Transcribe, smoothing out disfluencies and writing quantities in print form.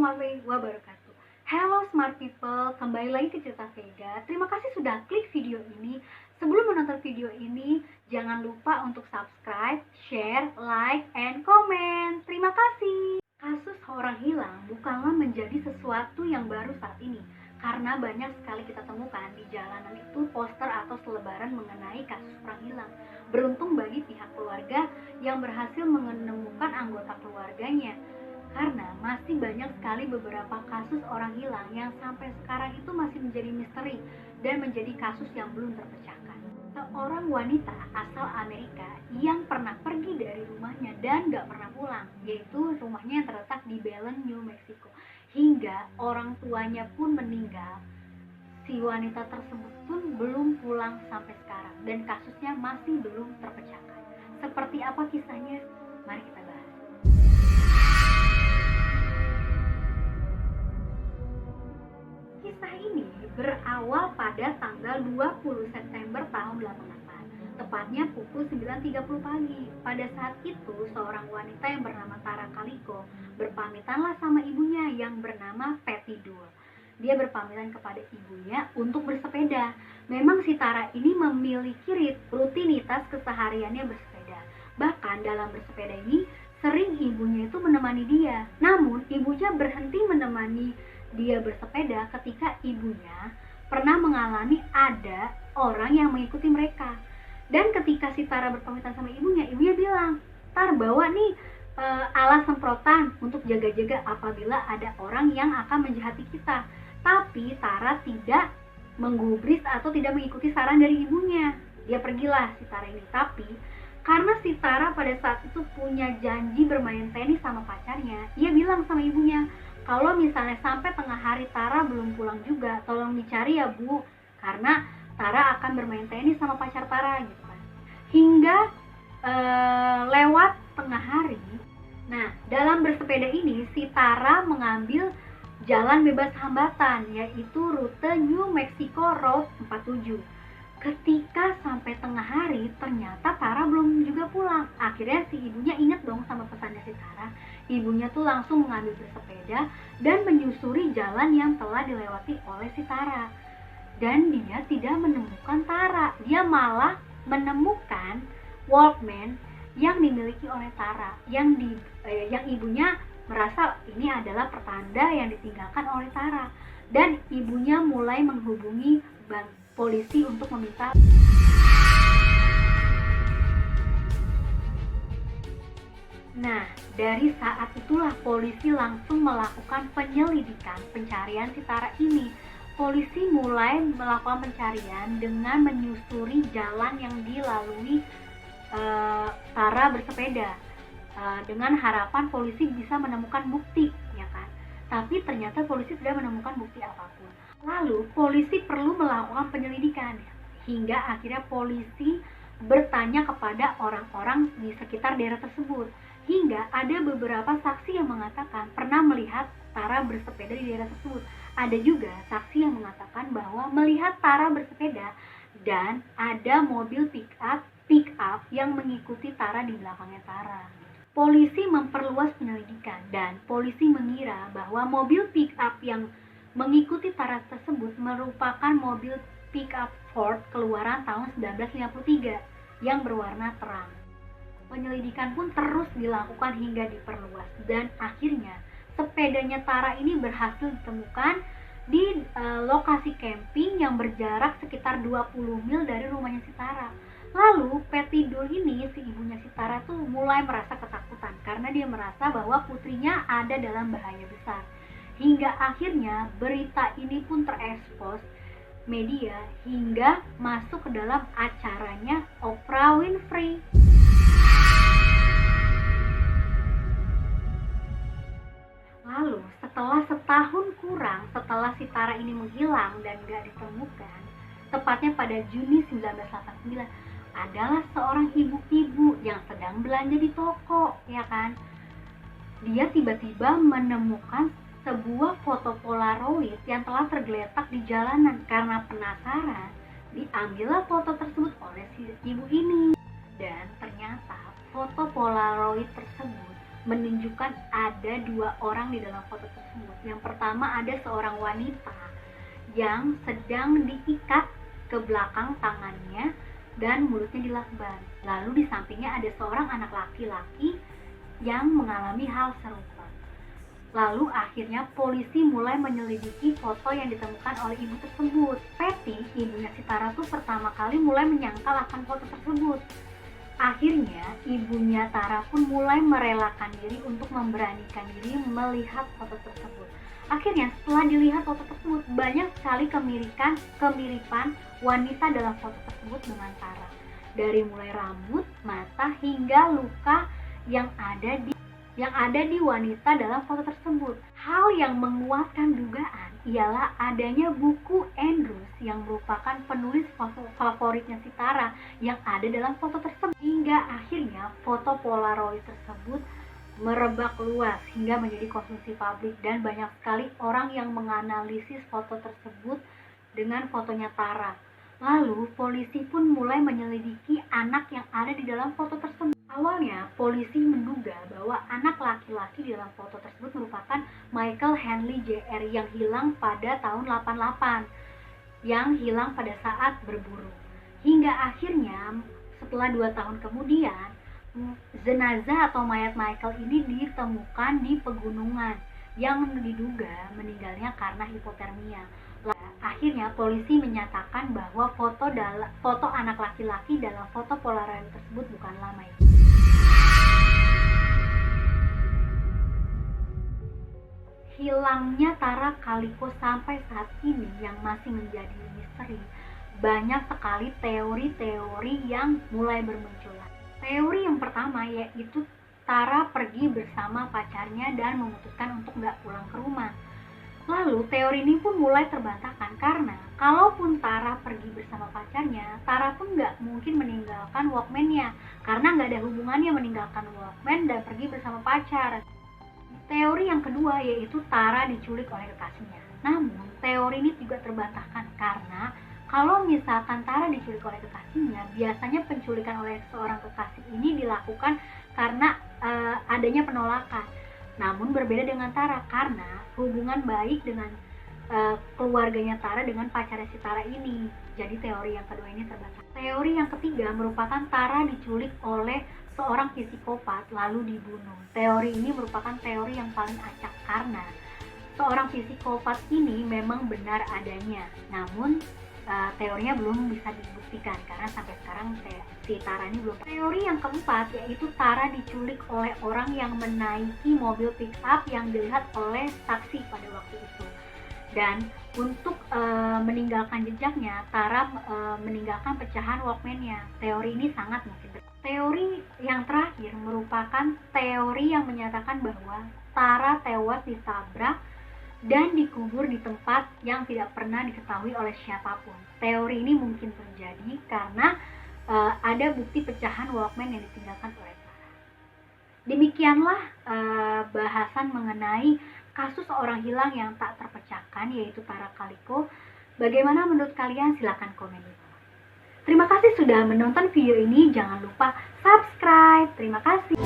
warahmatullahi wabarakatuh. Hello smart people, kembali lagi ke cerita Vega. Terima kasih sudah klik video ini. Sebelum menonton video ini, jangan lupa untuk subscribe, share, like, and comment. Terima kasih. Kasus orang hilang bukanlah menjadi sesuatu yang baru saat ini, karena banyak sekali kita temukan di jalanan itu poster atau selebaran mengenai kasus orang hilang. Beruntung bagi pihak keluarga yang berhasil menemukan anggota keluarganya, karena masih banyak sekali beberapa kasus orang hilang yang sampai sekarang itu masih menjadi misteri dan menjadi kasus yang belum terpecahkan. Seorang wanita asal Amerika yang pernah pergi dari rumahnya dan gak pernah pulang, yaitu rumahnya yang terletak di Belen, New Mexico. Hingga orang tuanya pun meninggal, si wanita tersebut pun belum pulang sampai sekarang dan kasusnya masih belum terpecahkan. Seperti apa kisahnya? Mari kita bahas. Kisah ini berawal pada tanggal 20 September tahun 88, tepatnya pukul 9.30 pagi. Pada saat itu, seorang wanita yang bernama Tara Calico berpamitanlah sama ibunya yang bernama Patty Dull. Dia berpamitan kepada ibunya untuk bersepeda. Memang si Tara ini memiliki rutinitas kesehariannya bersepeda. Bahkan dalam bersepeda ini sering ibunya itu menemani dia. Namun ibunya berhenti menemani dia bersepeda ketika ibunya pernah mengalami ada orang yang mengikuti mereka. Dan ketika si Tara berpamitan sama ibunya bilang, "Tar, bawa nih alat semprotan untuk jaga-jaga apabila ada orang yang akan menjahati kita." Tapi Tara tidak menggubris atau tidak mengikuti saran dari ibunya. Dia pergilah si Tara ini. Tapi karena si Tara pada saat itu punya janji bermain tenis sama pacarnya, ia bilang sama ibunya, "Kalau misalnya sampai tengah hari Tara belum pulang juga, tolong dicari ya Bu, karena Tara akan bermain tenis sama pacar Tara," gitu kan. Hingga lewat tengah hari. Nah, dalam bersepeda ini si Tara mengambil jalan bebas hambatan, yaitu rute New Mexico Road 47. Ketika sampai tengah hari, ternyata Tara belum juga pulang. Akhirnya si ibunya ingat dong sama pesannya si Tara. Ibunya tuh langsung mengambil bersepeda dan menyusuri jalan yang telah dilewati oleh si Tara. Dan dia tidak menemukan Tara. Dia malah menemukan Walkman yang dimiliki oleh Tara, yang ibunya merasa ini adalah pertanda yang ditinggalkan oleh Tara. Dan ibunya mulai menghubungi polisi untuk meminta. Nah, dari saat itulah polisi langsung melakukan penyelidikan pencarian si Tara ini. Polisi mulai melakukan pencarian dengan menyusuri jalan yang dilalui Tara bersepeda, dengan harapan polisi bisa menemukan bukti, ya kan? Tapi ternyata polisi tidak menemukan bukti apapun. Lalu polisi perlu melakukan penyelidikan, hingga akhirnya polisi bertanya kepada orang-orang di sekitar daerah tersebut. Hingga ada beberapa saksi yang mengatakan pernah melihat Tara bersepeda di daerah tersebut. Ada juga saksi yang mengatakan bahwa melihat Tara bersepeda dan ada mobil pick up yang mengikuti Tara di belakangnya Tara. Polisi memperluas penyelidikan dan polisi mengira bahwa mobil pick up yang mengikuti Tara tersebut merupakan mobil pick up Ford keluaran tahun 1953 yang berwarna terang. Penyelidikan pun terus dilakukan hingga diperluas dan akhirnya sepedanya Tara ini berhasil ditemukan di lokasi camping yang berjarak sekitar 20 mil dari rumahnya si Tara. Lalu Patty Dull ini, si ibunya si Tara tuh mulai merasa ketakutan karena dia merasa bahwa putrinya ada dalam bahaya besar. Hingga akhirnya berita ini pun terekspos media hingga masuk ke dalam acaranya Oprah Winfrey. Lalu setelah setahun kurang setelah si Tara ini menghilang dan gak ditemukan, tepatnya pada Juni 1989, adalah seorang ibu-ibu yang sedang belanja di toko, ya kan? Dia tiba-tiba menemukan sebuah foto Polaroid yang telah tergeletak di jalanan. Karena penasaran, diambillah foto tersebut oleh si ibu ini. Dan ternyata foto Polaroid tersebut menunjukkan ada 2 orang di dalam foto tersebut, Yang pertama, ada seorang wanita yang sedang diikat ke belakang tangannya dan mulutnya dilakban. Lalu di sampingnya ada seorang anak laki-laki yang mengalami hal serupa. Lalu akhirnya polisi mulai menyelidiki foto yang ditemukan oleh ibu tersebut. Patty, ibunya si Tara tuh pertama kali mulai menyangkal akan foto tersebut. Akhirnya ibunya Tara pun mulai merelakan diri untuk memberanikan diri melihat foto tersebut. Akhirnya setelah dilihat foto tersebut, banyak sekali kemiripan wanita dalam foto tersebut dengan Tara. Dari mulai rambut, mata, hingga luka yang ada di wanita dalam foto tersebut. Hal yang menguatkan dugaan ialah adanya buku Andrews yang merupakan penulis favoritnya si Tara yang ada dalam foto tersebut. Hingga akhirnya foto Polaroid tersebut merebak luas hingga menjadi konsumsi publik, dan banyak sekali orang yang menganalisis foto tersebut dengan fotonya Tara. Lalu polisi pun mulai menyelidiki anak yang ada di dalam foto tersebut. Awalnya polisi menduga bahwa anak laki-laki di dalam foto tersebut merupakan Michael Henley Jr. yang hilang pada tahun 88, yang hilang pada saat berburu. Hingga akhirnya setelah 2 tahun kemudian, jenazah atau mayat Michael ini ditemukan di pegunungan yang diduga meninggalnya karena hipotermia. Akhirnya polisi menyatakan bahwa foto anak laki-laki dalam foto Polaroid tersebut bukanlah Michael. Hilangnya Tara Kaliko sampai saat ini yang masih menjadi misteri. Banyak sekali teori-teori yang mulai bermunculan. Teori yang pertama yaitu Tara pergi bersama pacarnya dan memutuskan untuk gak pulang ke rumah. Lalu teori ini pun mulai terbantahkan karena kalaupun Tara pergi bersama pacarnya, Tara pun gak mungkin meninggalkan Walkman-nya karena gak ada hubungannya meninggalkan Walkman dan pergi bersama pacar. Teori yang kedua yaitu Tara diculik oleh kekasihnya. Namun teori ini juga terbantahkan karena kalau misalkan Tara diculik oleh kekasihnya, biasanya penculikan oleh seorang kekasih ini dilakukan karena adanya penolakan. Namun berbeda dengan Tara karena hubungan baik dengan keluarganya Tara dengan pacarnya si Tara ini. Jadi teori yang kedua ini terbantah. Teori yang ketiga merupakan Tara diculik oleh seorang psikopat lalu dibunuh. Teori ini merupakan teori yang paling acak karena seorang psikopat ini memang benar adanya. Namun teorinya belum bisa dibuktikan karena sampai sekarang si Tara ini belum. Teori yang keempat yaitu Tara diculik oleh orang yang menaiki mobil pick up yang dilihat oleh saksi pada waktu itu. Dan untuk meninggalkan jejaknya, Tara meninggalkan pecahan Walkman-nya. Teori ini sangat mungkin. Teori yang terakhir merupakan teori yang menyatakan bahwa Tara tewas ditabrak dan dikubur di tempat yang tidak pernah diketahui oleh siapapun. Teori ini mungkin terjadi karena ada bukti pecahan Walkman yang ditinggalkan oleh Tara. Demikianlah bahasan mengenai kasus orang hilang yang tak terpecahkan yaitu Tara Kaliko. Bagaimana menurut kalian? Silahkan komen di bawah. Terima kasih sudah menonton video ini. Jangan lupa subscribe. Terima kasih.